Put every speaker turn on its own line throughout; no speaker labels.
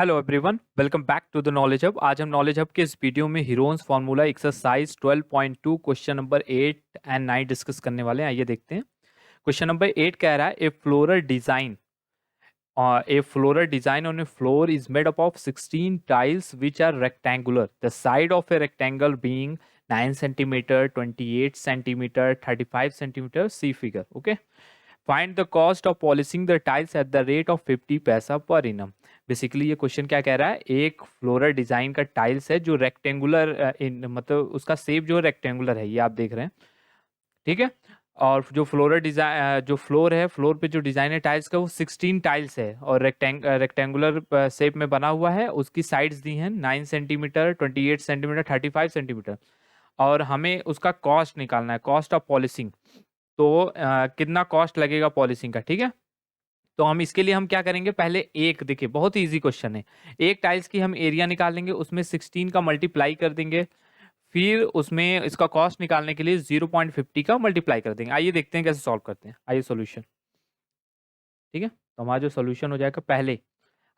Hello everyone, welcome back to the knowledge hub. आज हम knowledge hub के इस वीडियो में Heron's formula exercise 12.2 question number 8 and 9 discuss करने वाले हैं। आइए देखते हैं। क्वेश्चन नंबर 8 कह रहा है a floral design on a floor is made up of 16 tiles which are rectangular, the side of a rectangle being 9 centimetre, 28 centimetre, 35 centimetre. See figure. Okay, find the cost of polishing the tiles at the rate of 50 paisa पर enum. Basically ये question क्या कह रहा है, एक floral design का tiles है जो रेक्टेंगुलर मतलब उसका शेप जो रेक्टेंगुलर है, ये आप देख रहे हैं, ठीक है। और जो फ्लोरल डिजाइन जो फ्लोर है, फ्लोर पे जो डिजाइन है टाइल्स का वो 16 टाइल्स है और रेक्टेंगुलर शेप में बना हुआ है। उसकी साइड्स दी हैं 9 सेंटीमीटर, 28 सेंटीमीटर, 35 सेंटीमीटर। और हमें उसका कॉस्ट निकालना है, कॉस्ट ऑफ पॉलिशिंग। तो कितना कॉस्ट लगेगा पॉलिशिंग का, ठीक है। तो हम इसके लिए हम क्या करेंगे, पहले एक देखिए बहुत ही इजी क्वेश्चन है। एक टाइल्स की हम एरिया निकाल लेंगे, उसमें 16 का मल्टीप्लाई कर देंगे, फिर उसमें इसका कॉस्ट निकालने के लिए 0.50 का मल्टीप्लाई कर देंगे। आइए देखते हैं कैसे सॉल्व करते हैं। आइए सॉल्यूशन, ठीक है। तो हमारा जो सॉल्यूशन हो जाएगा, पहले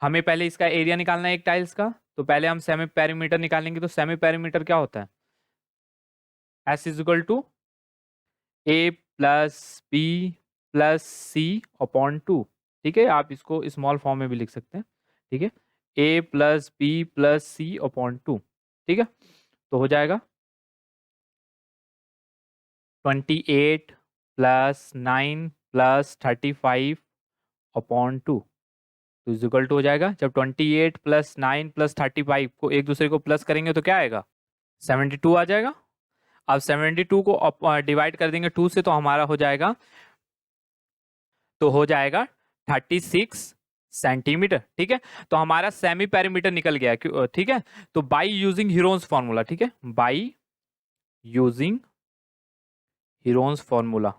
हमें पहले इसका एरिया निकालना है एक टाइल्स का। तो पहले हम सेमी पेरीमीटर निकालेंगे। तो सेमी पेरीमीटर क्या होता है, S is equal to A plus B plus C upon two. ठीक है, आप इसको स्मॉल फॉर्म में भी लिख सकते हैं, ठीक है। ए plus B plus C upon two, ठीक है। तो हो जाएगा 28 प्लस 9 प्लस 35 अपॉन टू। तो इक्वल टू हो जाएगा, जब 28 प्लस 9 प्लस 35 को एक दूसरे को प्लस करेंगे तो क्या आएगा, 72 आ जाएगा। अब 72 को डिवाइड कर देंगे 2 से, तो हमारा हो जाएगा, तो हो जाएगा 36 सेंटीमीटर, ठीक है। तो हमारा सेमी पेरीमीटर निकल गया, ठीक है। तो बाई यूजिंग हीरोन्स फॉर्मूला, ठीक है, बाई यूजिंग हीरोन्स फॉर्मूला,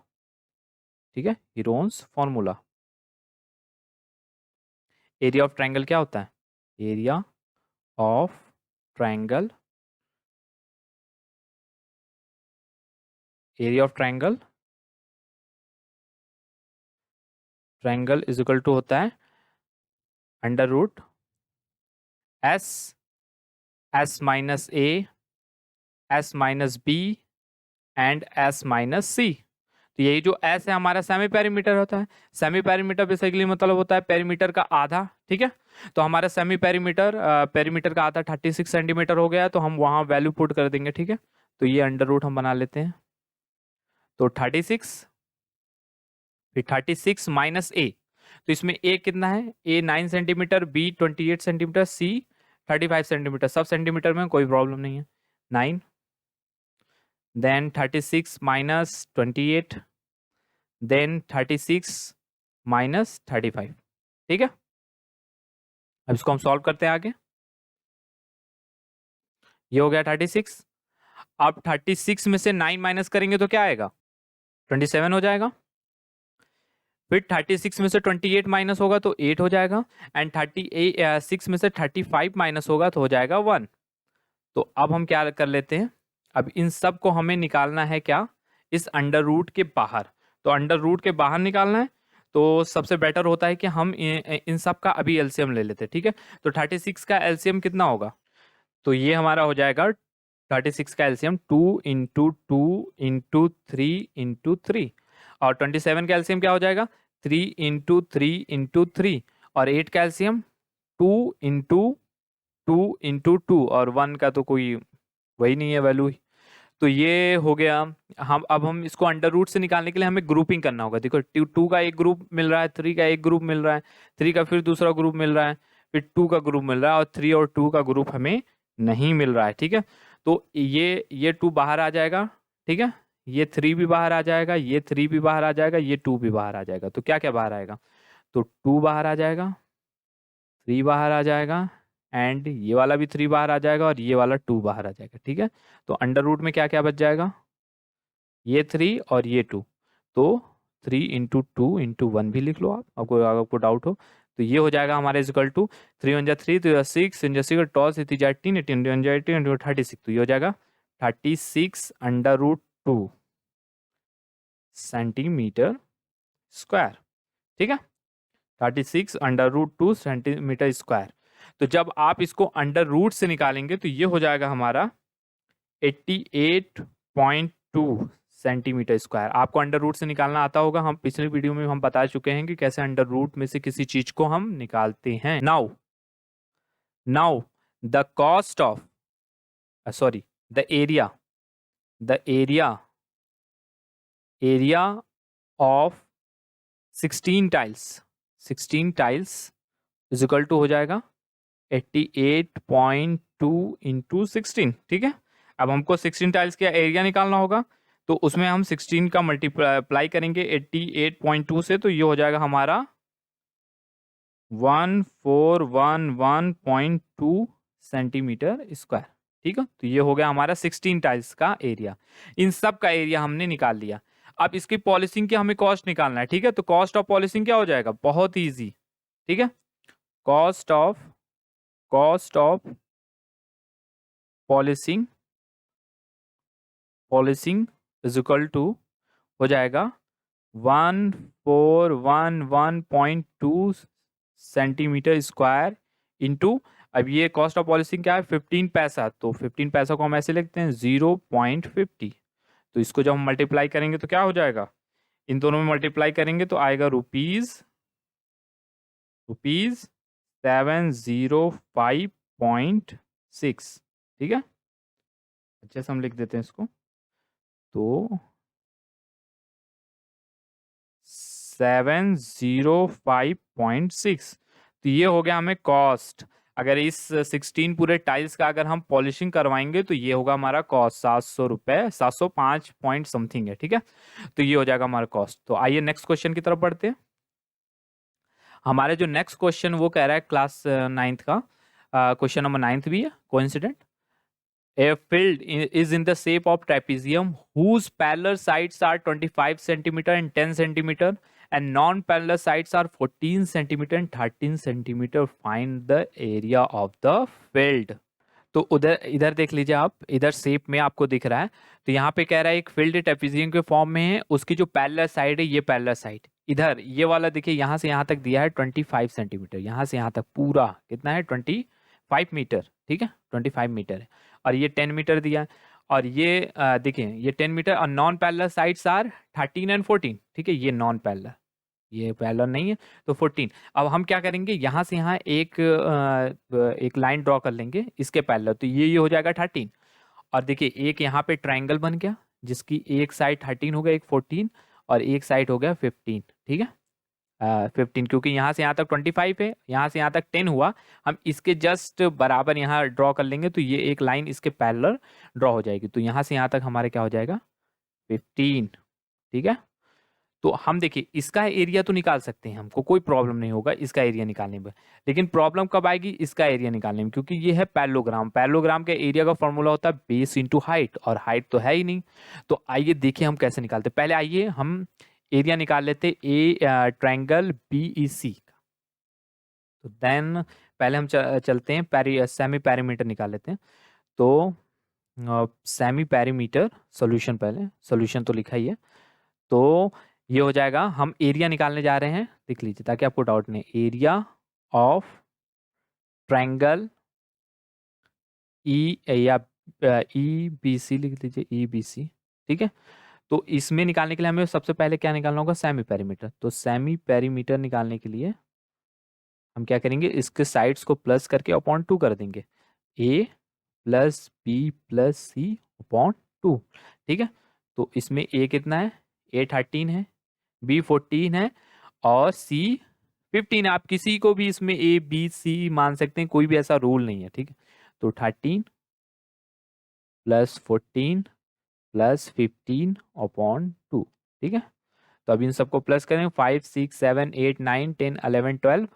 ठीक है, Heron's formula. Area of triangle क्या होता है, area of triangle, area of triangle, triangle is equal to होता है under root s, s minus a, s minus b and s minus c. तो यही जो एस है हमारा सेमी पेरीमीटर होता है। सेमी पेरीमीटर बेसिकली मतलब होता है पेरीमीटर का आधा, ठीक है। तो हमारा सेमी पेरीमीटर पेरीमीटर का आधा 36 सेंटीमीटर हो गया, तो हम वहां वैल्यू पुट कर देंगे, ठीक है। तो ये अंडर रूट हम बना लेते हैं। तो 36, फिर 36 माइनस ए। तो इसमें ए कितना है, ए 9 सेंटीमीटर, बी 28 सेंटीमीटर, सी 35 सेंटीमीटर। सब सेंटीमीटर में कोई प्रॉब्लम नहीं है। 9 देन 36 माइनस 28 देन 36 माइनस 35, ठीक है। अब इसको हम सॉल्व करते हैं आगे। ये हो गया 36। अब 36 में से 9 माइनस करेंगे तो क्या आएगा, 27 हो जाएगा। फिर 36 में से 28 माइनस होगा तो 8 हो जाएगा। एंड 36 में से 35 माइनस होगा तो हो जाएगा 1। तो अब हम क्या कर लेते हैं, अब इन सब को हमें निकालना है क्या, इस अंडर रूट के बाहर। तो अंडर रूट के बाहर निकालना है, तो सबसे बेटर होता है कि हम इन सब का अभी एलसीएम ले लेते हैं, ठीक है। तो 36 का एलसीएम कितना होगा, तो ये हमारा हो जाएगा 36 का एलसीएम 2 इंटू 3 और 27 का एलसीएम क्या हो जाएगा, 3 और 8 का एलसीएम 2 इंटू 2 और 1 का तो कोई वही नहीं है वैल्यू। तो ये हो गया। अब हम इसको अंडर रूट से निकालने के लिए हमें ग्रुपिंग करना होगा। देखो 2 का एक ग्रुप मिल रहा है, 3 का एक ग्रुप मिल रहा है, 3 का फिर दूसरा ग्रुप मिल रहा है, फिर 2 का ग्रुप मिल रहा है, और 3 और 2 का ग्रुप हमें नहीं मिल रहा है, ठीक है। तो ये 2 बाहर आ जाएगा, ठीक है। ये 3 भी बाहर आ जाएगा, ये 3 भी बाहर आ जाएगा, ये 2 भी बाहर आ जाएगा। तो क्या क्या बाहर आएगा, तो 2 बाहर आ जाएगा, 3 बाहर आ जाएगा, एंड ये वाला भी 3 बाहर आ जाएगा, और ये वाला 2 बाहर आ जाएगा, ठीक है। तो अंडर रूट में क्या क्या बच जाएगा, ये 3 और ये 2। तो 3 इंटू 2 इंटू 1 भी लिख लो आप, आपको डाउट हो। तो ये हो जाएगा हमारे इक्वल टू 3 वन जा 3, 2 6, इन जा 6, टॉस इतनी जा 18, 18 वन जा 18, 36। तो ये हो जाएगा 36 अंडर रूट 2 सेंटीमीटर स्क्वायर, ठीक है। 36 अंडर रूट 2 सेंटीमीटर स्क्वायर। तो जब आप इसको अंडर रूट से निकालेंगे तो ये हो जाएगा हमारा 88.2 सेंटीमीटर स्क्वायर। आपको अंडर रूट से निकालना आता होगा, हम पिछले वीडियो में हम बता चुके हैं कि कैसे अंडर रूट में से किसी चीज को हम निकालते हैं। Now the cost of sorry the area of 16 tiles is equal to हो जाएगा 88.2 इंटू 16। ठीक है, अब हमको 16 टाइल्स का एरिया निकालना होगा, तो उसमें हम 16 का मल्टीप्लाई करेंगे 88.2 से, तो ये हो जाएगा हमारा 1411.2 सेंटीमीटर स्क्वायर। ठीक है, तो ये हो गया हमारा 16 टाइल्स का एरिया। इन सब का एरिया हमने निकाल लिया। अब इसकी पॉलिशिंग की हमें कॉस्ट निकालना है। ठीक है, तो कॉस्ट ऑफ पॉलिशिंग क्या हो जाएगा, बहुत ईजी। ठीक है, cost of polishing is equal to हो जाएगा 1411.2 सेंटीमीटर स्क्वायर इंटू, अब ये कॉस्ट ऑफ पॉलिशिंग क्या है 15 पैसा, तो 15 पैसा को हम ऐसे लिखते हैं 0.50। तो इसको जब हम मल्टीप्लाई करेंगे तो क्या हो जाएगा, इन दोनों में मल्टीप्लाई करेंगे तो आएगा रुपीज 705.6। ठीक है, अच्छे से हम लिख देते हैं इसको, तो 705.6। तो ये हो गया हमें कॉस्ट। अगर इस 16 पूरे टाइल्स का अगर हम पॉलिशिंग करवाएंगे तो ये होगा हमारा कॉस्ट 700 रुपये, 705 पॉइंट समथिंग है। ठीक है, तो ये हो जाएगा हमारा कॉस्ट। तो आइए नेक्स्ट क्वेश्चन की तरफ बढ़ते हैं। हमारे जो नेक्स्ट क्वेश्चन वो कह रहा है क्लास 9th का, क्वेश्चन नंबर 9th भी है coincident. A field is in the shape of trapezium whose parallel sides are 25 centimeter and 10 centimeter and non-parallel sides are 14 centimeter and 13 centimeter. Find the area of the field. तो उधर इधर देख लीजिए आप, इधर shape में आपको दिख रहा है, तो यहाँ पे कह रहा है एक फील्ड ट्रेपेजियम के फॉर्म में है, उसकी जो पैरेलल साइड है ये पैरेलल साइड, इधर ये वाला देखिए यहाँ से यहाँ तक दिया है 25 सेंटीमीटर, यहाँ से यहाँ तक पूरा कितना है 25 मीटर। ठीक है, 25 मीटर है, और ये 10 मीटर दिया है, और ये देखिए ये 10 मीटर, और non parallel sides are 13 and 14। ठीक है, ये नॉन पैरेलल, ये पैरेलल नहीं है, तो 14। अब हम क्या करेंगे, यहाँ से यहाँ एक लाइन ड्रॉ कर लेंगे इसके पैरेलल, तो ये हो जाएगा 13। और देखिए एक यहाँ पे ट्राइंगल बन गया जिसकी एक साइड 13 हो गया, एक 14, और एक साइड हो गया 15। ठीक है, 15, क्योंकि यहाँ से यहाँ तक 25 है, यहाँ से यहाँ तक 10 हुआ, हम इसके जस्ट बराबर यहाँ ड्रॉ कर लेंगे, तो ये एक लाइन इसके पैरेलल ड्रॉ हो जाएगी, तो यहाँ से यहाँ तक हमारे क्या हो जाएगा 15। ठीक है, तो हम देखिए इसका एरिया तो निकाल सकते हैं, हमको कोई प्रॉब्लम नहीं होगा इसका एरिया निकालने में, लेकिन प्रॉब्लम कब आएगी इसका एरिया निकालने में, क्योंकि ये है पैरेललोग्राम। पैरेललोग्राम के एरिया का फॉर्मूला होता है बेस इंटू हाइट, और हाइट तो है ही नहीं। तो आइए देखिए हम कैसे निकालते हैं। पहले आइए हम एरिया निकाल लेते ए ट्राइंगल BEC का। तो देन पहले हम चलते हैं सेमी पैरीमीटर निकाल लेते हैं। तो सेमी पैरीमीटर सॉल्यूशन, पहले सॉल्यूशन तो लिखा ही है, तो ये हो जाएगा, हम एरिया निकालने जा रहे हैं, देख लीजिए ताकि आपको डाउट नहीं। एरिया ऑफ ट्रायंगल या EBC लिख लीजिए, EBC। ठीक है, तो इसमें निकालने के लिए हमें सबसे पहले क्या निकालना होगा, सेमी पेरीमीटर। तो सेमी पेरीमीटर निकालने के लिए हम क्या करेंगे, इसके साइड्स को प्लस करके अपॉन 2 कर देंगे, A plus B plus C upon 2। ठीक है, तो इसमें A कितना है, A 13 है, B 14 है, और C 15 है। आप किसी को भी इसमें A B C मान सकते हैं, कोई भी ऐसा रूल नहीं है। ठीक है, तो 13 प्लस 14 प्लस 15 अपॉन 2। ठीक है, तो अब इन सबको प्लस करें, 5 6 7 8 9 10 11 12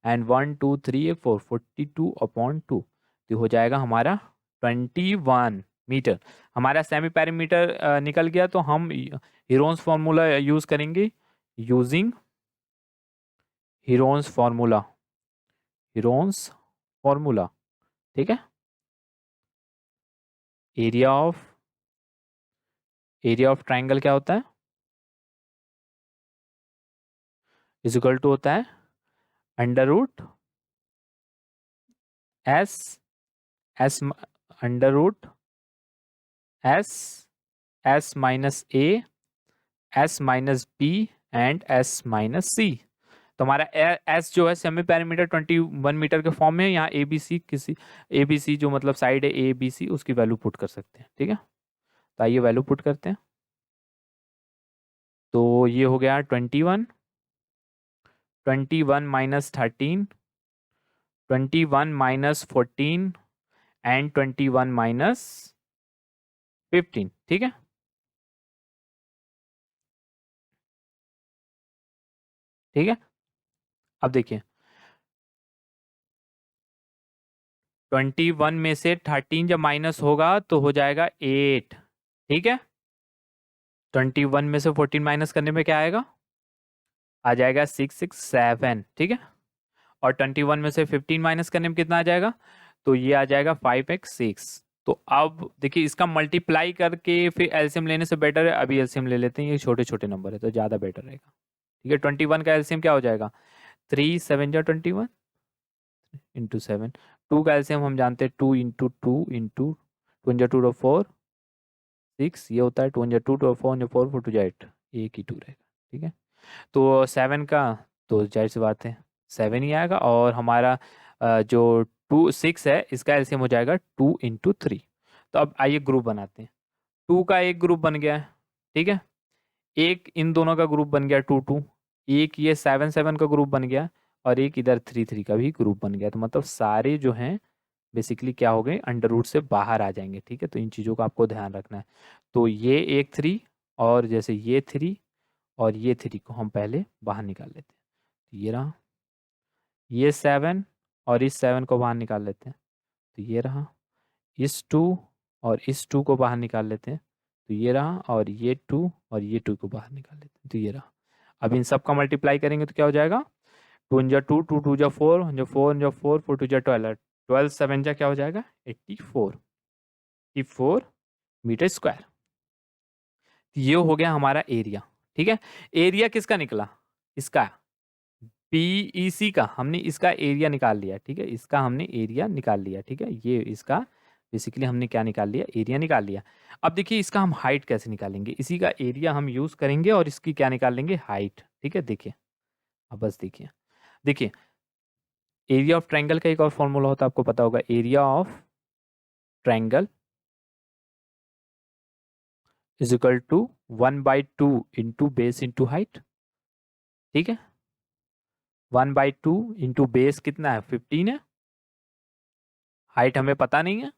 एंड 1 2 3 4 42 अपॉन 2, तो हो जाएगा हमारा 21 मीटर। हमारा सेमी पैरीमीटर निकल गया, तो हम हीरोन्स फॉर्मूला यूज करेंगे, यूजिंग हीरोन्स फॉर्मूला। ठीक है, एरिया ऑफ ट्राइंगल क्या होता है, इज इक्वल टू होता है under root s s under root s s minus a s minus b and s minus c. तो हमारा एस जो है सेमी पैरामीटर 21 मीटर के फॉर्म में, यहाँ ए बी सी किसी ए बी सी जो मतलब साइड है ए बी सी उसकी वैल्यू पुट कर सकते हैं। ठीक है, तो आइए वैल्यू पुट करते हैं। तो ये हो गया 21, 21 माइनस 13, 21 माइनस 14 एंड 21 माइनस 15। ठीक है, ठीक है। अब देखिए 21 में से 13 जब माइनस होगा तो हो जाएगा 8। ठीक है, 21 में से 14 माइनस करने में क्या आएगा, आ जाएगा 667। ठीक है, और 21 में से 15 माइनस करने में कितना आ जाएगा, तो ये आ जाएगा 5x6। तो अब देखिए इसका मल्टीप्लाई करके फिर एलसीएम लेने से बेटर है, अभी एलसीएम ले लेते हैं, ये छोटे छोटे नंबर है तो ज़्यादा बेटर रहेगा। ठीक है, 21 का एलसीएम क्या हो जाएगा, 3 7 जा 21 इंटू 7। 2 का एलसीएम हम जानते हैं 2 इंटू 2 इंटू 2 जा 2 4 6, ये होता है 2 जा 2 2 4 4 4 2 8, एक ही 2 रहेगा। ठीक है, तो 7 का तो जाहिर सी बात है 7 ही आएगा, और हमारा जो 6 है इसका एलसीएम हो जाएगा 2 इंटू 3। तो अब आइए ग्रुप बनाते हैं। 2 का एक ग्रुप बन गया है। ठीक है, एक इन दोनों का ग्रुप बन गया 2 2, एक ये 7 7 का ग्रुप बन गया, और एक इधर 3 3 का भी ग्रुप बन गया। तो मतलब सारे जो हैं बेसिकली क्या हो गए, अंडर रूट से बाहर आ जाएंगे। ठीक है, तो इन चीज़ों का आपको ध्यान रखना है। तो ये एक 3, और जैसे ये 3 और ये 3 को हम पहले बाहर निकाल लेते हैं। तो ये रहा, ये 7 और इस 7 को बाहर निकाल लेते हैं। तो ये रहा, इस 2 और इस 2 को बाहर निकाल लेते हैं। तो ये रहा, और ये 2 और ये 2 को बाहर निकाल लेते हैं। तो ये रहा। अब इन सब का मल्टीप्लाई करेंगे तो क्या हो जाएगा, 2 जा 2 2 2 जा 4 जो 4 जा 4 4 2 जा 12, 12 7 जा क्या हो जाएगा 84, 84 मीटर स्क्वायर। ये हो गया हमारा एरिया। ठीक है, एरिया किसका निकला, इसका पीईसी का, हमने इसका एरिया निकाल लिया। ठीक है, इसका हमने एरिया निकाल लिया। ठीक है, ये इसका बेसिकली हमने क्या निकाल लिया, एरिया निकाल लिया। अब देखिए इसका हम हाइट कैसे निकालेंगे, इसी का एरिया हम यूज करेंगे और इसकी क्या निकाल लेंगे, हाइट। ठीक है, देखिए अब बस देखिए, देखिए एरिया ऑफ ट्रायंगल का एक और फॉर्मूला होता है, आपको पता होगा, area of triangle is equal to 1/2 into base into height. ठीक है, 1/2 इंटू बेस कितना है 15 है, हाइट हमें पता नहीं है,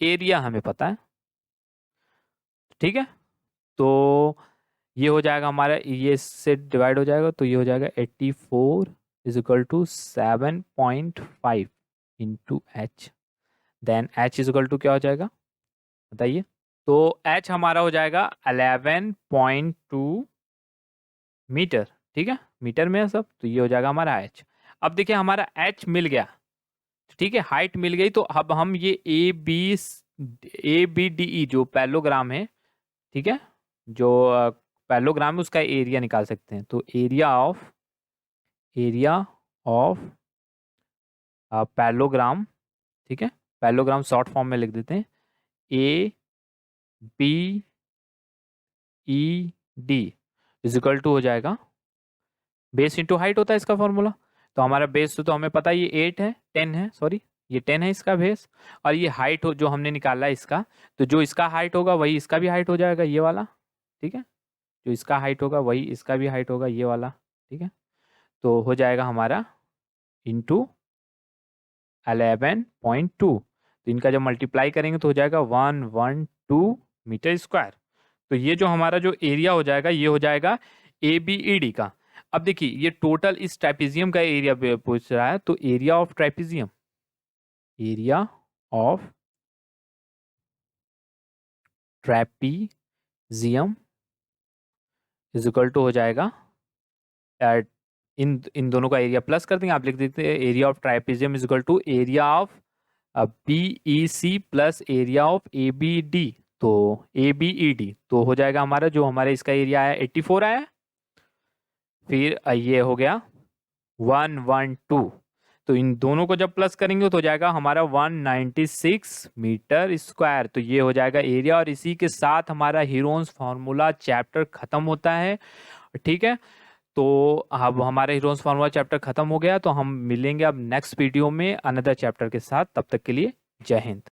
एरिया हमें पता है। ठीक है, तो ये हो जाएगा हमारा, ये इससे डिवाइड हो जाएगा तो ये हो जाएगा 84 is equal to 7.5 into H. Then H is equal to क्या हो जाएगा बताइए, तो एच हमारा हो जाएगा 11.2 मीटर। ठीक है, मीटर में है सब, तो ये हो जाएगा हमारा एच। अब देखिए हमारा एच मिल गया। ठीक है, हाइट मिल गई, तो अब हम ये ए बी डी ई जो पैलोग्राम है, ठीक है, जो पैलोग्राम है उसका एरिया निकाल सकते हैं। तो एरिया ऑफ पैलोग्राम, ठीक है, पैलोग्राम शॉर्ट फॉर्म में लिख देते हैं, A B E D is equal to हो जाएगा, बेस इंटू हाइट होता है इसका फॉर्मूला। तो हमारा बेस तो हमें पता है ये 8 है, 10 है, सॉरी ये 10 है इसका बेस, और ये हाइट जो हमने निकाला है इसका, तो जो इसका हाइट होगा वही इसका भी हाइट हो जाएगा, ये वाला। ठीक है, जो इसका हाइट होगा वही इसका भी हाइट होगा, ये वाला। ठीक है, तो हो जाएगा हमारा इंटू 11.2। तो इनका जब मल्टीप्लाई करेंगे तो हो जाएगा 112 मीटर स्क्वायर। तो ये जो हमारा जो एरिया हो जाएगा ये हो जाएगा ए बी ई डी का। अब देखिए ये टोटल इस ट्राइपेजियम का एरिया पूछ रहा है, तो area of trapezium, area of trapezium is equal to हो जाएगा, इन दोनों का एरिया प्लस कर देंगे, आप लिख देते हैं area of trapezium is equal to area of B E C plus area of A B D. तो ए बी ई डी तो हो जाएगा हमारा, जो हमारे इसका एरिया आया 84 आया, फिर ये हो गया 112, तो इन दोनों को जब प्लस करेंगे तो हो जाएगा हमारा 196 मीटर स्क्वायर। तो ये हो जाएगा एरिया, और इसी के साथ हमारा हीरोन्स फार्मूला चैप्टर खत्म होता है। ठीक है, तो अब हमारा हीरोन्स फार्मूला चैप्टर खत्म हो गया, तो हम मिलेंगे अब नेक्स्ट वीडियो में अनदर चैप्टर के साथ। तब तक के लिए जय हिंद।